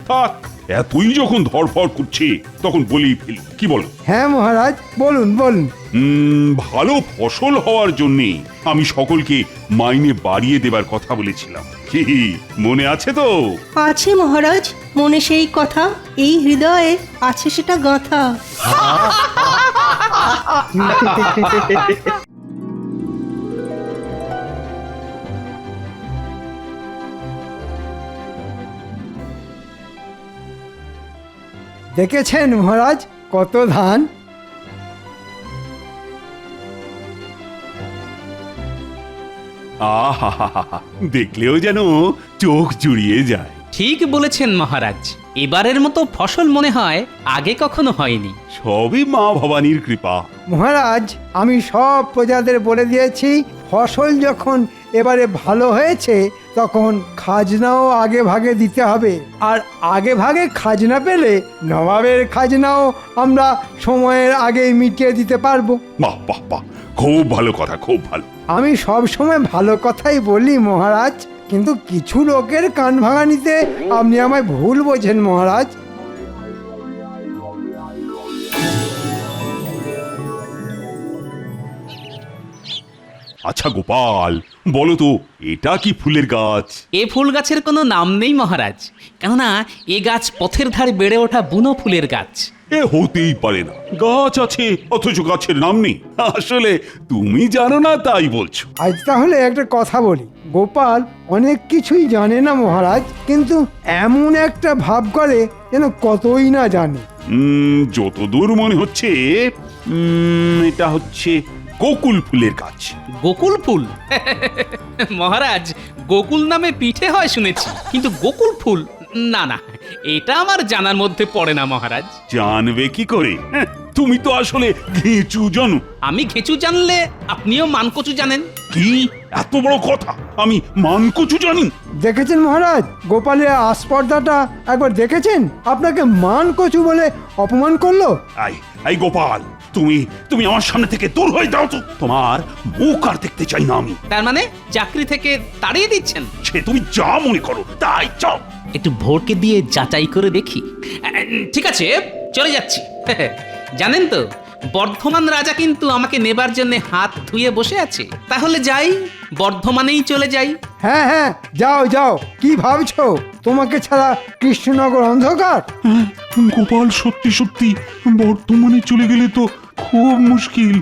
থাক, এতই যখন ধরফড় করছে তখন বলেই ফেলি, কি বলো? হ্যাঁ মহারাজ, বলুন বলুন। ভালো ফসল হওয়ার জন্য আমি সকলকে মাইনে বাড়িয়ে দেবার কথা বলেছিলাম, কি মনে আছে তো? আছে মহারাজ, মনে সেই কথা, এই হৃদয়ে আছে সেটা গাঁথা। দেখেছেন মহারাজ কত ধান? আহা, দেখলেও যেন চোখ জুড়িয়ে যায়। ঠিক বলেছেন মহারাজ, এবারের মতো ফসল মনে হয় আগে কখনো হয়নি। সবই মা ভবানীর কৃপা। মহারাজ, আমি সব প্রজাদের বলে দিয়েছি, ফসল যখন এবারে ভালো হয়েছে তখন খাজনাও আগে ভাগে দিতে হবে। আর আগে ভাগে খাজনা পেলে নবাবের খাজনাও আমরা সময়ের আগেই মিটিয়ে দিতে পারবো। বাহ বাহ বাহ, খুব ভালো কথা, খুব ভালো। আমি সব সময় ভালো কথাই বলি মহারাজ, কিন্তু কিছু লোকের কান ভাঙানিতে আপনি আমায় ভুল বোঝেন মহারাজ। আচ্ছা গোপাল, বলো তো এটা কি ফুলের গাছ? এ ফুল গাছের কোনো নাম নেই মহারাজ, কেননা এ গাছ পথের ধারে বেড়ে ওঠা বুনো ফুলের গাছ। এ হতেই পারে না, গাছ আছে অথচ গাছের নাম নেই। আসলে তুমি জানো না তাই বলছো। আজ তাহলে একটা কথা বলি, গোপাল অনেক কিছুই জানে না মহারাজ, কিন্তু এমন একটা ভাব করে যেন কতই না জানে। যতদূর মনে হচ্ছে এটা হচ্ছে গোকুল ফুলের গাছ। গোকুল ফুল? মহারাজ, গোকুল নামে পিঠে হয় শুনেছি, কিন্তু গোকুল ফুল না না, এটা আমার জানার মধ্যে পড়ে না মহারাজ। জানবে কি করে? তুমি তো আসলে ঘেঁচু জানো। আমি ঘেঁচু জানলে আপনিও মানকচু জানেন। কি এত বড় কথা, আমি মানকচু জানি? দেখেছেন মহারাজ, গোপালের আস্পর্ধাটা একবার দেখেছেন? আপনাকে মান কচু বলে অপমান করলো। এই গোপাল, তুমি আমার সামনে থেকে দূর হয়ে যাও তো, তোমার মুখ আর দেখতে চাই না আমি। তার মানে চাকরি থেকে তাড়িয়ে দিচ্ছেন? সে তুমি যা মনে করো তাই চাও। একটু ভোরকে দিয়ে যাচাই করে দেখি। ঠিক আছে, চলে যাচ্ছি। জানেন তো, বর্ধমান রাজা কিন্তু আমাকে নেবার জন্য হাত ধুয়ে বসে আছে। তাহলে যাই, বর্ধমানেই চলে যাই। হ্যাঁ হ্যাঁ, যাও যাও। কি ভাবছো তোমাকে ছাড়া কৃষ্ণনগর অন্ধকার? গোপাল সত্যি সত্যি বর্তমানে চলে গেলে তো খুব মুশকিল।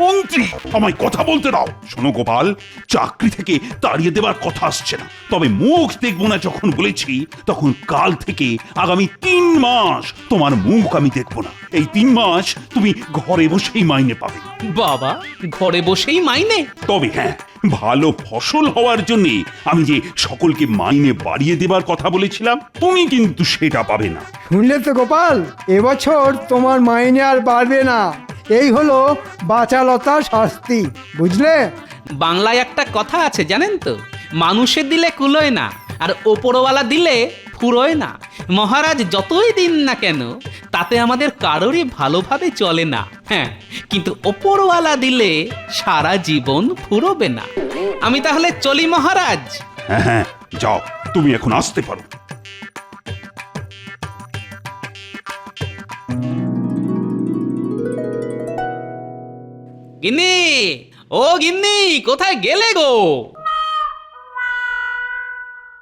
মন্ত্রী, আমায় কথা বলতে দাও। শোনো গোপাল, চাকরি থেকে তাড়িয়ে দেবার কথা আসছে না, তবে মুখ দেখবো না যখন বলেছি, তখন কাল থেকে আগামী 3 মাস তোমার মুখ আমি দেখবো না। এই 3 মাস তুমি ঘরে বসেই মাইনে পাবে। বাবা, ঘরে বসেই মাইনে? তবে হ্যাঁ, ভালো ফসল হওয়ার জন্য আমি যে সকলকে মাইনে বাড়িয়ে দেবার কথা বলেছিলাম, তুমি কিন্তু সেটা পাবে না। শুনলে তো গোপাল, এবছর তোমার মাইনে আর বাড়বে না। এই হলো বাচালতার শাস্তি, বুঝলে? বাংলায় একটা কথা আছে জানেন তো, মানুষের দিলে কুলোয় না, আর ওপরওয়ালা দিলে ফুরোয় না। মহারাজ যতই দিন না কেন, তাতে আমাদের কারোরই ভালোভাবে চলে না। হ্যাঁ, কিন্তু ওপরওয়ালা দিলে সারা জীবন ফুরোবে না। আমি তাহলে চলি মহারাজ। হ্যাঁ হ্যাঁ, যাও, তুমি এখন আসতে পারো। গিন্নি, ও গিন্নি, কোথায় গেলে গো?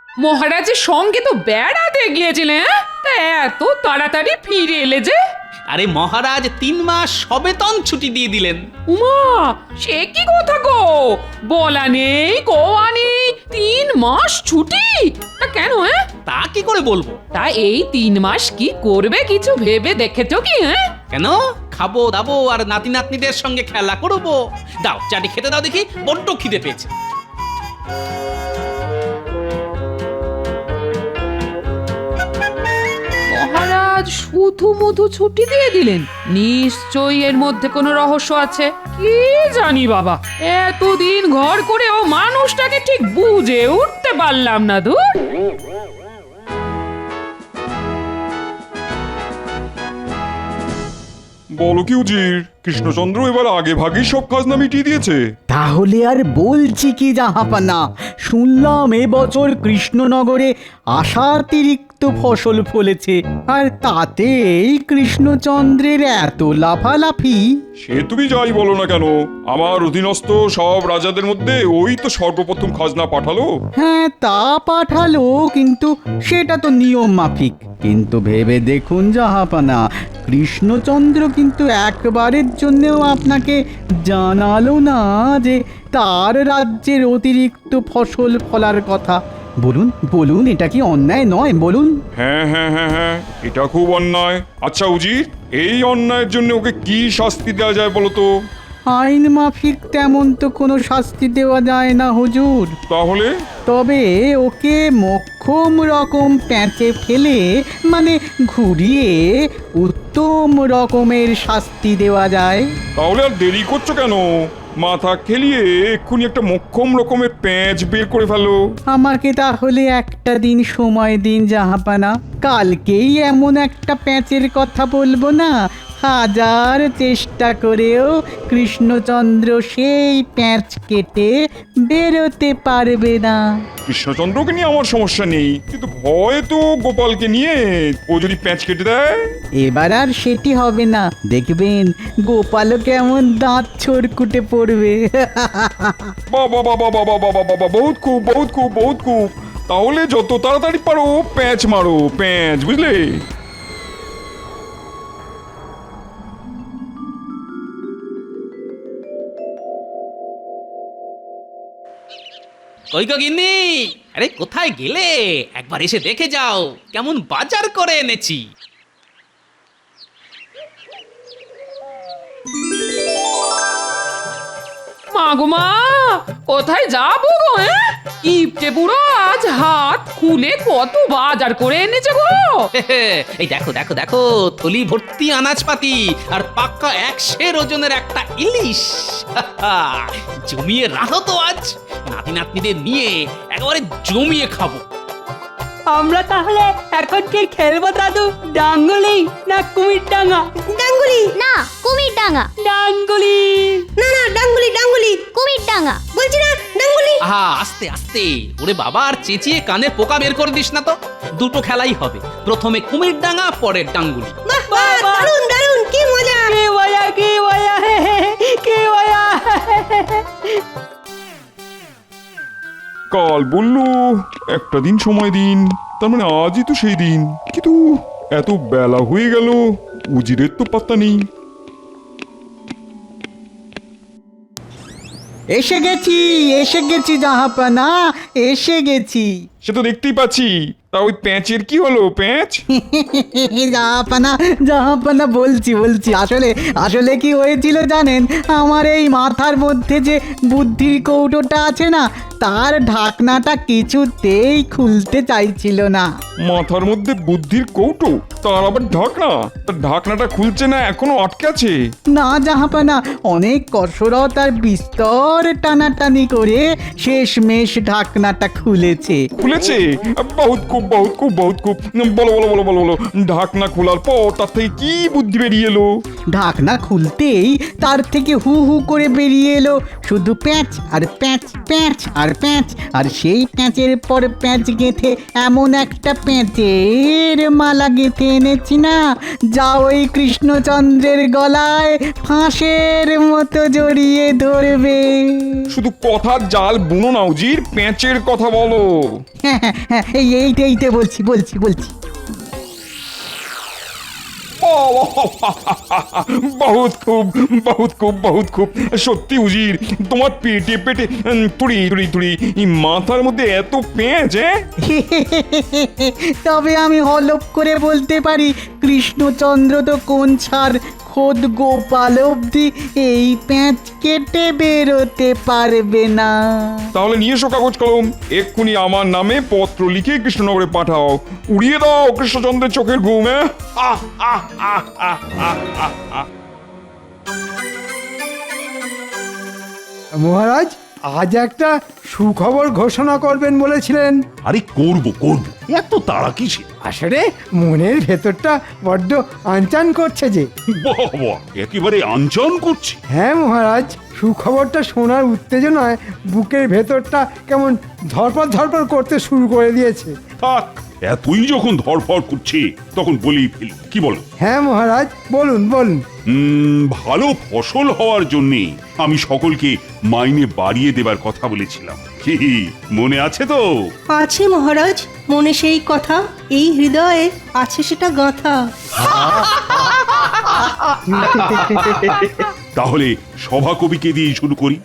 মহারাজের সঙ্গে তো বেড়াতে গিয়েছিলেন, তা এত তাড়াতাড়ি ফিরে এলে যে? আরে মহারাজ 3 মাস সবেতন ছুটি দিয়ে দিলেন। উমা, সে কি কথা গো? বলা নেই কোয়া নেই, 3 মাস ছুটি? তা কেন? তা কি করে বলবো? তা এই 3 মাস কি করবে কিছু ভেবে দেখেছো কি? কেন? খাবো দাবো আর নাতি নাতনিদের সঙ্গে খেলা করবো। দাও, চাটি খেতে দাও দেখি, বড্ড খিদে পেয়েছে। মহারাজ শুধু মধু ছুটি দিয়ে দিলেন, নিশ্চয়ই এর মধ্যে কোনো রহস্য আছে। কি জানি বাবা, এতদিন ঘর করেও মানুষটাকে ঠিক বুঝে উঠতে পারলাম না। দূর, বলো কি উজির, কৃষ্ণচন্দ্র এবার আগে ভাগেই সব খাজনা মিটিয়ে দিয়েছে? তাহলে আর বলছি কি জাহাপানা, শুনলাম এবছর কৃষ্ণনগরে আশাতিরিক্ত অতিরিক্ত ফসল ফলেছে, আর তাতেই কৃষ্ণচন্দ্রের এত লাফালাফি। সে তুমি যাই বলো না কেন, আমার অধীনস্থ সব রাজাদের মধ্যে ওই তো সর্বপ্রথম খাজনা পাঠালো। হ্যাঁ, তা পাঠালো, কিন্তু সেটা তো নিয়ম মাফিক। কিন্তু ভেবে দেখুন জাহাপানা, কৃষ্ণচন্দ্র কিন্তু একবারের জন্যও আপনাকে জানালো না যে তার রাজ্যের অতিরিক্ত ফসল ফলার কথা। বলুন বলুন, এটা কি অন্যায় নয় বলুন? হ্যাঁ হ্যাঁ হ্যাঁ হ্যাঁ, এটা খুব অন্যায়। আচ্ছা উজির, এই অন্যায়ের জন্য ওকে কি শাস্তি দেওয়া যায় বলো তো? আইন মাফিক তেমন তো কোনো শাস্তি দেওয়া যায় না হুজুর। তাহলে? তবে ওকে মোক্ষম রকম প্যাঁচে ফেলে, মানে ঘুরিয়ে উত্তম রকমের শাস্তি দেওয়া যায়। তাহলে আর দেরি করছো কেন? মাথা খেলিয়ে এক্ষুনি একটা মোক্ষম রকমের প্যাঁচ বের করে ফেলো। আমাকে তাহলে একটা দিন সময় দিন জাহাপানা, কালকেই এমন একটা প্যাঁচের কথা বলবো না, হাজার চেষ্টা করেও কৃষ্ণচন্দ্র সেই প্যাঁচ কেটে বেরোতে পারবে না। কৃষ্ণচন্দ্রকে নিয়ে আমার সমস্যা নেই, কিন্তু ভয় তো গোপালকে নিয়ে। ও যদি প্যাঁচ কেটে দেয়? এবার আর সেটি হবে না, দেখবেন গোপালও কেমন দাঁত ছড়কুটে পড়বে। বাবা বাবা বাবা বাবা বাবা, বহুত খুব বহুত খুব বহুত খুব। তাহলে যত তাড়াতাড়ি পারো প্যাঁচ মারো, প্যাঁচ, বুঝলে? কই গো গিন্নি, আরে কোথায় গেলে? একবার এসে দেখে যাও কেমন বাজার করে এনেছি। মা গো মা, কোথায় যাবো গো? কিপটে বুড়ো আজ হাত খুলে কত বাজার করে এনেছে গো। এই দেখো দেখো দেখো, থলি ভর্তি আনাজপাতি আর পাক্কা 100 ওজনের একটা ইলিশ। জমিয়ে রাখো তো আজ, নাতি নাতনিদের নিয়ে একেবারে জমিয়ে খাবো। আমরা তাহলে এখন কি খেলবো দাদু? ডাঙ্গুলি না কুমির ডাঙ্গা? ডাঙ্গুলি না, কুমির ডাঙা। ডাঙ্গুলি না না ডাঙ্গুলি ডাঙ্গুলি কুমির ডাঙা। বলছি না ডাঙ্গুলি। আহা, আস্তে আস্তে, ওরে বাবা, আর চেঁচিয়ে কানে পোকা বের করে দিস না তো। দুটো খেলাই হবে, প্রথমে কুমির ডাঙ্গা, পরে ডাঙ্গুলি। বাহ বাহ, দারুন দারুন, কি মজা কি মজা কি মজা কি মজা। কাল বললো একটা দিন সময় দিন, তার মানে আজই তো সেই দিন। কিন্তু এত বেলা হয়ে গেল, উজিরের তো পাত্তা নেই। এসে গেছি জাহাপানা, এসে গেছি। সে তো দেখতেই পাচ্ছি। তা ওই প্যাঁচের কি হলো? প্যাঁচ? জাহাপানা বলছি আসলে কি হয়েছিল জানেন? আমার এই মাথার মধ্যে যে বুদ্ধির কৌটোটা আছে না, তার ঢাকনাটা কিছুতেই খুলতে চাইছিল না। মাথার মধ্যে বুদ্ধির কৌটো, তার আবার ঢাকনা? তার ঢাকনাটা খুলছে না, এখনো আটকে আছে? না জাহাপানা, অনেক কসরত আর বিস্তর টানাটানি করে শেষমেশ ঢাকনাটা খুলেছে। খুলেছে? বহুত খুব বহুত খুব বহুত খুব। বলো বলো বলো বলো বলো, ঢাকনা খোলার পর তার থেকে কি বুদ্ধি বেরিয়ে এলো? ঢাকনা খুলতেই তার থেকে হু হু করে বেরিয়ে এলো শুধু প্যাঁচ আর প্যাঁচ, প্যাঁচ আর প্যাঁচ, আর সেই প্যাঁচের পর প্যাঁচ গেঁথে এমন একটা প্যাঁচের মালা গেঁথে এনেছি না, যা ওই কৃষ্ণচন্দ্রের গলায় ফাঁসের মতো জড়িয়ে ধরবে। শুধু কথার জাল বুনো না উজির, প্যাঁচের কথা বলো। হ্যাঁ, এইটা বলছি। বহুত খুব বহুত খুব বহুত খুব। সত্যি উজির, তোমার পেটে পেটে তুড়ি তুড়ি তুড়ি, মাথার মধ্যে এত পেঁচ? তবে আমি হলপ করে বলতে পারি, কৃষ্ণচন্দ্র তো কোন ছাড় খোদ গোপাল অব্দি এই প্যাঁচ কেটে বেরোতে পারবে না। তাহলে নিয়ে এসো কাগজ কলম, এক্ষুনি আমার নামে পত্র লিখে কৃষ্ণনগরে পাঠাও। উড়িয়ে দাও কৃষ্ণচন্দ্রের চোখের ঘুম। মহারাজ, আজ একটা সুখবর ঘোষণা করবেন বলেছিলেন। আরে করব এত তাড়া কিসে? আসলে মনের ভেতরটা বড্ড আনচান করছে যে। বাবা, একেবারে আনচান করছি। হ্যাঁ মহারাজ, সুখবরটা শোনার উত্তেজনায় বুকের ভেতরটা কেমন ধরপড় করতে শুরু করে দিয়েছে। থাক এতই যখন ধরফর করছে তখন বলেই ফেলি, কি বলো? হ্যাঁ মহারাজ, বলুন বলুন। ভালো ফসল হওয়ার জন্যে আমি সকলকে মাইনে বাড়িয়ে দেবার কথা বলেছিলাম, কি মনে আছে তো? আছে মহারাজ, মনে সেই কথা, এই হৃদয়ে আছে সেটা গাঁথা। তাহলে সভাকবিকে দিয়ে শুরু করি।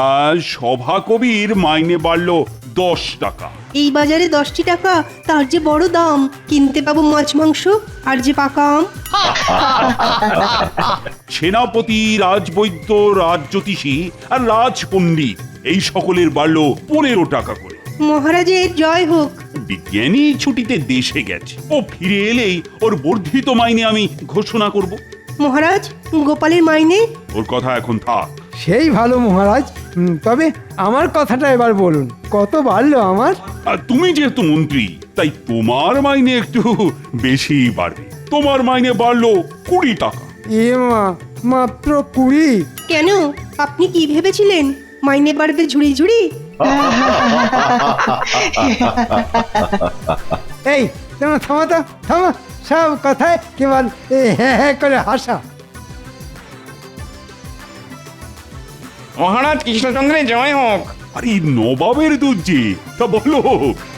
আর সভাকবির মাইনে বাড়লো 10 টাকা। এই বাজারে 10টি টাকা, তার যে বড় দাম, কিনতে পাবো মাছ মাংস আর যে পাকা আম। সেনাপতি, রাজবৈদ্য, রাজজ্যোতিষী আর রাজপণ্ডিত এই সকলের বাড়লো 15 টাকা করে। মহারাজের জয় হোক। বিজ্ঞানী ছুটিতে দেশে গেছে, ও ফিরে এলেই ওর বর্ধিত মাইনে আমি ঘোষণা করব। মহারাজ, গোপালের মাইনে? ওর কথা এখন থাক। সেই ভালো মহারাজ। তবে আমার কথাটা এবার বলুন, কত বাড়লো আমার? আর তুমি যেহেতু মন্ত্রী, তাই তোমার মাইনে একটু বেশি বাড়বে। তোমার মাইনে বাড়লো 20 টাকা। এ মা, মাত্র 20? কেন, আপনি কি ভেবেছিলেন মাইনে বাড়বে ঝুড়ি ঝুড়ি? এই তোমার থামা তো, থামা, সব কথায় কেবল হ্যাঁ হ্যাঁ করে হাসা। মহারাজ কৃষ্ণচন্দ্রের জয় হোক। আরে নবাবের দুধ যে, তা বলো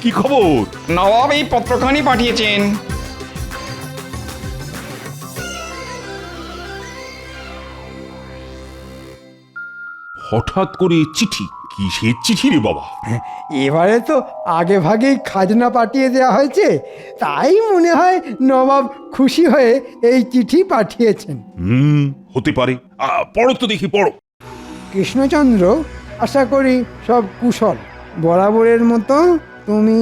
কি খবর? নবাব এই পত্রখানি পাঠিয়েছেন। হঠাৎ করে চিঠি? কিসের চিঠি রে বাবা? এবারে তো আগে ভাগেই খাজনা পাঠিয়ে দেওয়া হয়েছে, তাই মনে হয় নবাব খুশি হয়ে এই চিঠি পাঠিয়েছেন। হতে পারে। পড়ো তো দেখি, পড়ো। কৃষ্ণচন্দ্র, আশা করি সব কুশল। বরাবরের মতো তুমি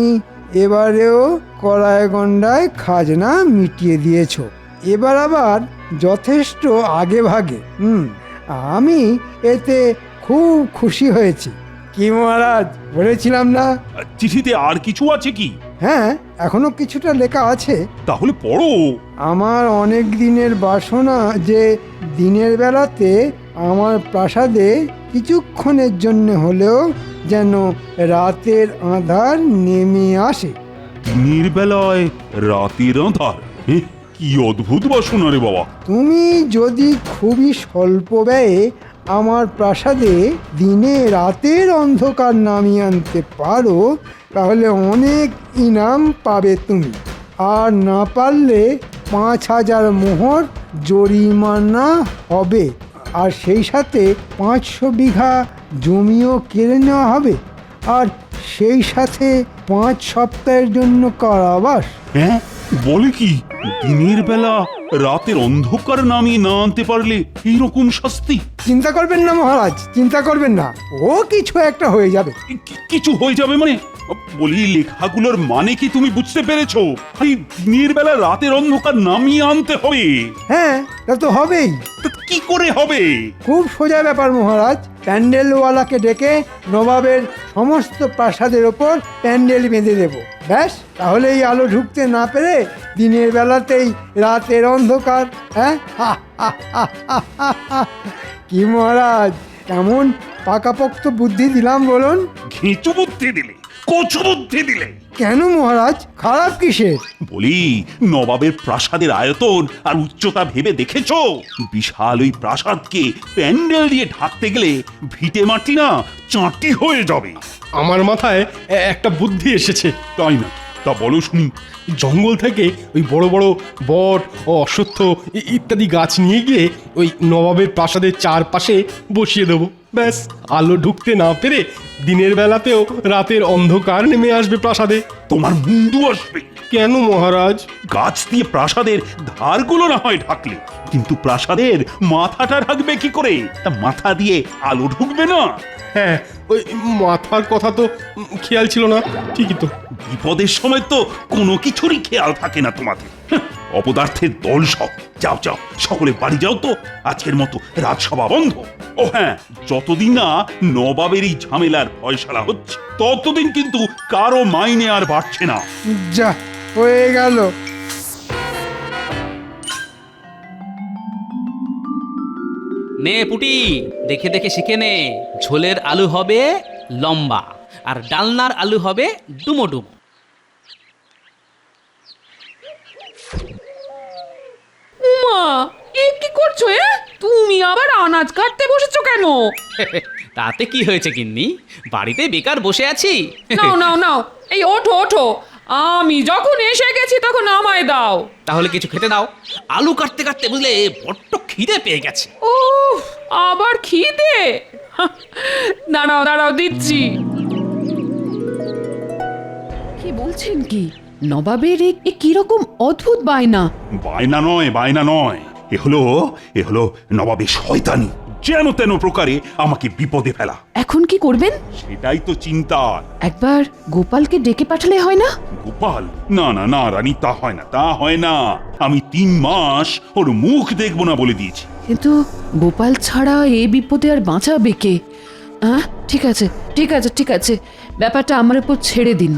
এবারেও কড়ায় গন্ডায় খাজনা মিটিয়ে দিয়েছো। এবার আবার যথেষ্ট আগে ভাগে। আমি এতে খুব খুশি হয়েছি। কি মহারাজ, বলেছিলাম না? চিঠিতে আর কিছু আছে কি? হ্যাঁ, এখনো কিছুটা লেখা আছে। তাহলে পড়ো। আমার অনেক দিনের বাসনা যে দিনের বেলাতে আমার প্রাসাদে কিছুক্ষণের জন্য হলেও যেন রাতের আঁধার নেমে আসে। দিনের বেলায় রাতের আঁধার? কি অদ্ভুত বাসনা রে বাবা। তুমি যদি খুবই স্বল্প ব্যয়ে আমার প্রাসাদে দিনে রাতের অন্ধকার নামিয়ে আনতে পারো, তাহলে অনেক ইনাম পাবে তুমি। আর না পারলে 5,000 মোহর জরিমানা হবে। আর সেই সাথে 500 বিঘা জমিও কেড়ে নেওয়া হবে। আর সেই সাথে 5 সপ্তাহের জন্য কারাবাস। হ্যাঁ, বলে কি? দিনের বেলা রাতের অন্ধকার নামিয়ে না আনতে পারলে এইরকম শাস্তি? চিন্তা করবেন না মহারাজ, চিন্তা করবেন না, ও কিছু একটা হয়ে যাবে। কিছু হয়ে যাবে মানে? বলি, লেখাগুলোর মানে কি তুমি বুঝতে পেরেছো? আরে দিনের বেলা রাতের অন্ধকার নামিয়ে আনতে হবে। হ্যাঁ, তা তো হবেই। তা কি করে হবে? খুব সোজা ব্যাপার মহারাজ। প্যান্ডেলওয়ালাকে ডেকে নবাবের সমস্ত প্রাসাদের ওপর প্যান্ডেল বেঁধে দেব। ব্যাস, তাহলেই আলো ঢুকতে না পেরে দিনের বেলাতেই রাতের অন্ধকার। হ্যাঁ, কি মহারাজ, কেমন পাকাপোক্ত বুদ্ধি দিলাম বলুন? ঘেঁচু বুদ্ধি দিলে, কচু বুদ্ধি দিলে। কেন মহারাজ, খারাপ কিসের? বলি, নবাবের প্রাসাদের আয়তন আর উচ্চতা ভেবে দেখেছো? বিশাল ওই প্রাসাদকে প্যান্ডেল দিয়ে ঢাকতে গেলে ভিটে মাটি না চাঁটি হয়ে যাবে। আমার মাথায় একটা বুদ্ধি এসেছে। তাই না? তা বলো শুনি। জঙ্গল থেকে ওই বড় বড় বট ও অশ্বত্থ ইত্যাদি গাছ নিয়ে গিয়ে ওই নবাবের প্রাসাদের চারপাশে বসিয়ে দেবো। ব্যাস, আলো ঢুকতে না পেরে দিনের বেলাতেও রাতের অন্ধকার নেমে আসবে প্রাসাদে। তোমার মুন্ডু আসবে। কেন মহারাজ? গাছ দিয়ে প্রাসাদের ধারগুলো না হয় ঢাকলে, কিন্তু প্রাসাদের মাথাটা ঢাকবে কি করে? তা মাথা দিয়ে আলো ঢুকবে না। হ্যাঁ, ওই মাথার কথা তো খেয়াল ছিল না। ঠিকই তো। বিপদের সময় তো কোনো কিছুরই খেয়াল থাকে না তোমাদের। অপদার্থের দল সব। যাও যাও, সকলে বাড়ি যাও তো, আজকের মতো রাজসভা বন্ধ। ও হ্যাঁ, যতদিন না নবাবের এই ঝামেলার ফয়সালা হচ্ছে, ততদিন কিন্তু কারো মাইনে আর বাড়ছে না। যা হয়ে গেল। নে পুটি, দেখে দেখে শিখে নে। ঝোলের আলু হবে লম্বা আর ডালনার আলু হবে ডুমো ডুমো। আনাজ কাটতে বসেছো কেন? তাতে কি হয়েছে গিন্নি, বাড়িতে বেকার বসে আছি। নাও নাও নাও, এই ওঠো ওঠো, আমি যখন এসে গেছি তখন আমায় দাও। তাহলে কিছু খেতে দাও, আলু কাটতে কাটতে বুঝলে বড্ড খিদে পেয়ে গেছে। ও আবার খিদে? দাঁড়াও দাঁড়াও, দিচ্ছি। কি বলছেন কি? নবাবের এ কিরকম অদ্ভুত বায়না! বায়না নয়, বায়না নয়, এ হলো নবাবের শয়তানি, যেন তেন প্রকারে আমাকে বিপদে ফেলা। এখন কি করবেন? সেটাই তো চিন্তা। একবার গোপালকে ডেকে পাঠালে হয় না? গোপাল? না না না রানী, তা হয় না, তা হয় না। আমি 3 মাস ওর মুখ দেখবো না বলে দিয়েছি। কিন্তু গোপাল ছাড়া এ বিপদে আর বাঁচাবে কে? ঠিক আছে ঠিক আছে ঠিক আছে, ব্যাপারটা আমার উপর ছেড়ে দিন।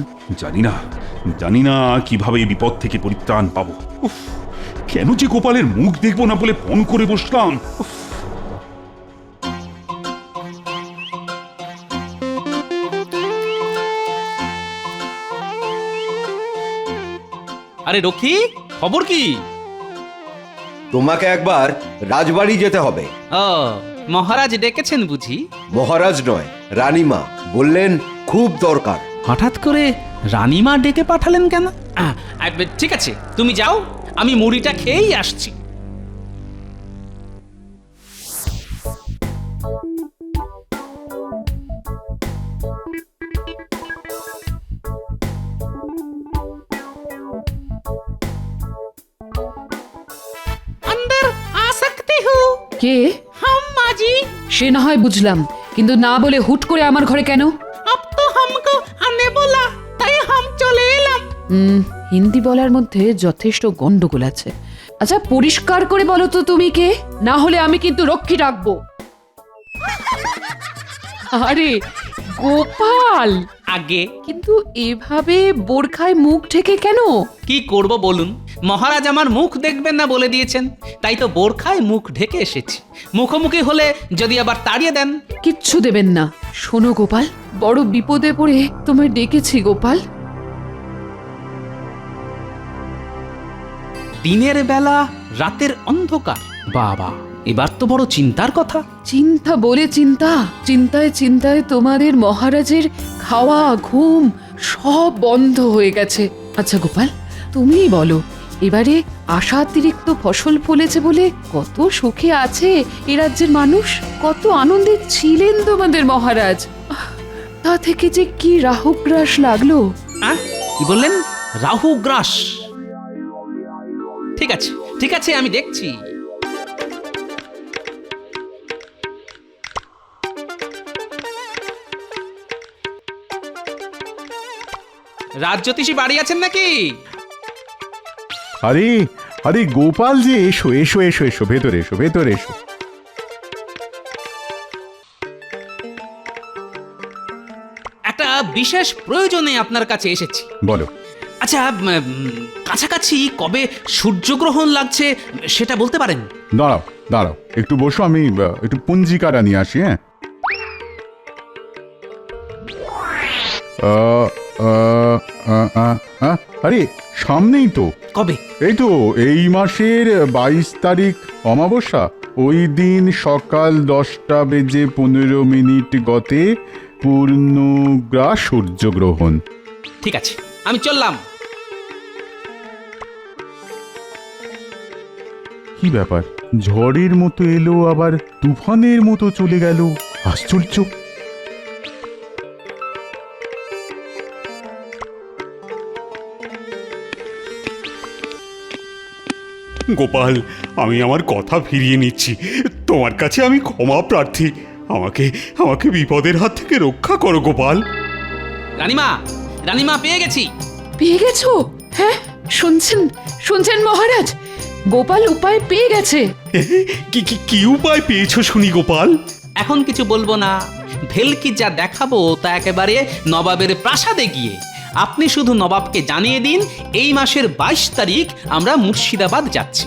জানি না কিভাবে এই বিপদ থেকে পরিত্রাণ পাবো। উফ, কেন যে গোপালের মুখ দেখবো না বলে ফোন করে বসলাম। উফ। আরে রক্ষী, খবর কি? তোমাকে একবার রাজবাড়ি যেতে হবে। ও, মহারাজ ডেকেছেন বুঝি? মহারাজ নয়, রানীমা বললেন খুব দরকার। হঠাৎ করে রানীমা ডেকে পাঠালেন কেন? ঠিক আছে, তুমি যাও, আমি মুড়িটা খেয়েই আসছি। अंदर आ सकते हो? কে? हम माजी। সে না হয় বুঝলাম, কিন্তু না বলে হুট করে আমার ঘরে কেন? अब तो हमको आने बोला, তাই हम চলে এলাম। হিন্দি বলার মধ্যে যথেষ্ট গন্ডগোল আছে। আচ্ছা পরিষ্কার করে বলো তো তুমি কে, না হলে আমি কিন্তু রক্ষী ডাকবো। আরে গোপাল! আগে কিন্তু এভাবে বোরখায় মুখ ঢেকে কেন? কি করব বলুন, মহারাজ আমার মুখ দেখবেন না বলে দিয়েছেন, তাই তো বোরখায় মুখ ঢেকে এসেছি। মুখোমুখি হলে যদি আবার তাড়িয়ে দেন। কিচ্ছু দেবেন না। শোনো গোপাল, বড় বিপদে পড়ে তোমায় ডেকেছি গোপাল। দিনের বেলা রাতের অন্ধকার, বাবা এবার তো বড় চিন্তার কথা। চিন্তা বলে চিন্তা, চিন্তায় চিন্তায় তোমাদের মহারাজের খাওয়া ঘুম সব বন্ধ হয়ে গেছে। আচ্ছা গোপাল, তুমিই বলো, এবারে আশাতিরিক্ত ফসল ফলেছে বলে কত সুখে আছে এ রাজ্যের মানুষ, কত আনন্দে ছিলেন তোমাদের মহারাজ। তা থেকে যে কি রাহুগ্রাস লাগলো। কি বললেন? রাহুগ্রাস? ঠিক আছে ঠিক আছে, আমি দেখছি। রাজজ্যোতিষী বাড়ি আছেন নাকি? আরে আরে গোপাল যে, এসো এসো এসো এসো, ভেতরে এসো, ভেতরে এসো। একটা বিশেষ প্রয়োজনে আপনার কাছে এসেছি। বলো। আচ্ছা, কাছাকাছি কবে সূর্যগ্রহণ লাগছে সেটা বলতে পারেন? দাঁড়াও দাঁড়াও, একটু বসো, আমি একটু পঞ্জিকাটা নিয়ে আসি। হ্যাঁ, আরে সামনেই তো। কবে? এই তো এই মাসের 22 তারিখ অমাবস্যা, ওই দিন সকাল 10:15 গতে পূর্ণগ্রাস সূর্যগ্রহণ। ঠিক আছে, আমি চললাম। কি ব্যাপার, ঝড়ের মতো এলো আবার তুফানের মতো চলে গেল, আশ্চর্য। গোপাল, আমি আমার কথা ফিরিয়ে নিচ্ছি, তোমার কাছে আমি ক্ষমা প্রার্থী। আমাকে বিপদের হাত থেকে রক্ষা করো গোপাল। রানীমা, রানীমা পেয়ে গেছি। পেয়ে গেছো? হ্যাঁ, শুনছেন শুনছেন মহারাজ, গোপাল উপায় পেয়ে গেছে। কি উপায় পেয়েছো শুনি গোপাল? এখন কিছু বলবো না, ভেলকি যা দেখাবো তা একেবারে নবাবের প্রাসাদে গিয়ে। আপনি শুধু নবাবকে জানিয়ে দিন এই মাসের 22 তারিখ আমরা মুর্শিদাবাদ যাচ্ছি।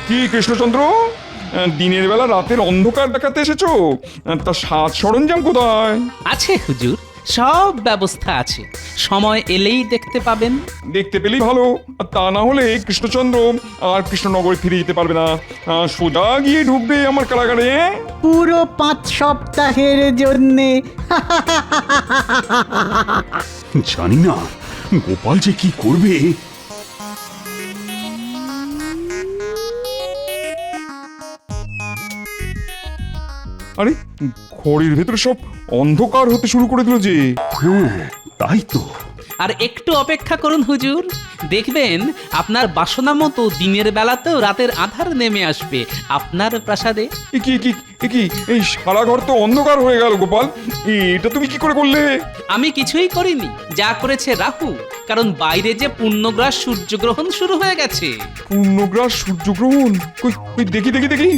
কি কৃষ্ণচন্দ্র, দিনের বেলা রাতের অন্ধকার দেখাতে এসেছো? তা সাজ সরঞ্জাম কোথায়? আছে হুজুর, সব ব্যবস্থা আছে, সময় এলেই দেখতে পাবেন। দেখতে পেলেই ভালো, আর তা না হলে কৃষ্ণচন্দ্র আর কৃষ্ণনগরে ফিরে যেতে পারবে না। সোজা গিয়ে ঢুকবে আমার কারাগারে। পুরো 5 সপ্তাহের জন্যে। জানি না গোপাল যে কি করবে। আরে ঘরের ভেতরে সব অন্ধকার হতে শুরু করে দিল যে। হ্যাঁ তাই তো। আর একটু অপেক্ষা করুন হুজুর, দেখবেন আপনার বাসনা মতো দিনের বেলাতেও রাতের আধার নেমে আসবে আপনার প্রাসাদে। কি এই সারা ঘর তো অন্ধকার হয়ে গেল গোপাল, এটা তুমি কি করে করলে? আমি কিছুই করিনি, যা করেছে রাহু, কারণ বাইরে যে পূর্ণগ্রাস সূর্যগ্রহণ শুরু হয়ে গেছে। পূর্ণগ্রাস সূর্যগ্রহণ? কই কই দেখি দেখি দেখি।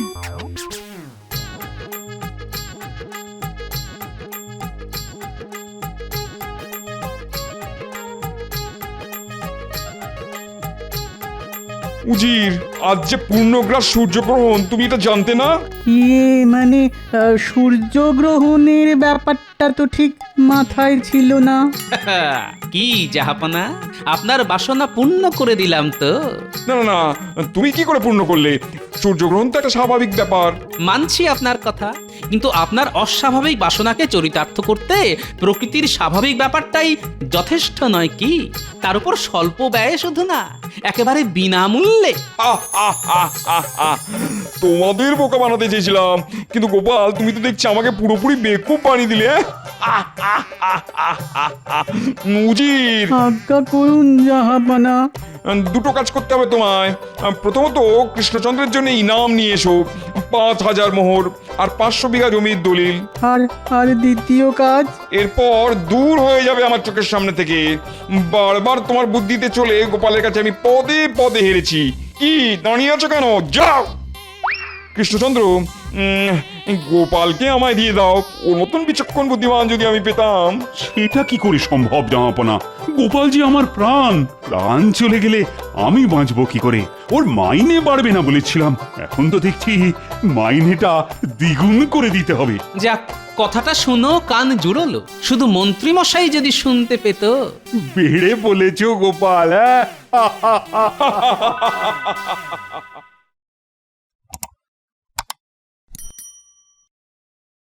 উজির, আজ যে পূর্ণগ্রাস সূর্যগ্রহণ, তুমি এটা জানতে না? মানে সূর্যগ্রহণের ব্যাপারটা তো ঠিক মাথায় ছিল না। কি জাহাপনা, আপনার বাসনা পূর্ণ করে দিলাম তো। না না না, তুমি কি করে পূর্ণ করলে? সূর্যগ্রহণ তো একটা স্বাভাবিক ব্যাপার। মানছি আপনার কথা, কিন্তু আপনার অস্বাভাবিক বাসনাকে চরিতার্থ করতে প্রকৃতির স্বাভাবিক ব্যাপারটাই যথেষ্ট নয় কি? তার উপর স্বল্প ব্যয়ে শুধু না, একেবারে বিনামূল্যে। তোমাদের বোকা বানাতে চেয়েছিলাম, কিন্তু গোপাল তুমি তো দেখছি আমাকে পুরোপুরি বেকুব বানিয়ে দিলে। মুজির, আজ্ঞা করুন জাহাপনা। দুটো কাজ করতে হবে তোমায়। প্রথমত কৃষ্ণচন্দ্রের জন্য ইনাম নিয়ে এসো, 5,000 মোহর আর 500 বিঘা জমির দলিল। আর দ্বিতীয় কাজ? এরপর দূর হয়ে যাবে আমার চোখের সামনে থেকে। বারবার তোমার বুদ্ধিতে চলে গোপালের কাছে আমি পদে পদে হেরেছি। কি দাঁড়িয়ে আছো কেন? যাও। কৃষ্ণচন্দ্র, গোপালকে আমায় দিয়ে দাও। ওর মতন বিচক্ষণ বুদ্ধিমান যদি আমি পেতাম। সেটা কি করে সম্ভব জামাপনা? গোপাল যে আমার প্রাণ, প্রাণ চলে গেলে আমি বাঁচবো কি করে? ওর মাইনে বাড়বে না বলেছিলাম, এখন তো দেখছি মাইনেটা দ্বিগুণ করে দিতে হবে। যাক, কথাটা শুনো কান জুড়লো, শুধু মন্ত্রী মশাই যদি শুনতে পেত। বেড়ে বলেছো গোপাল। হ্যাঁ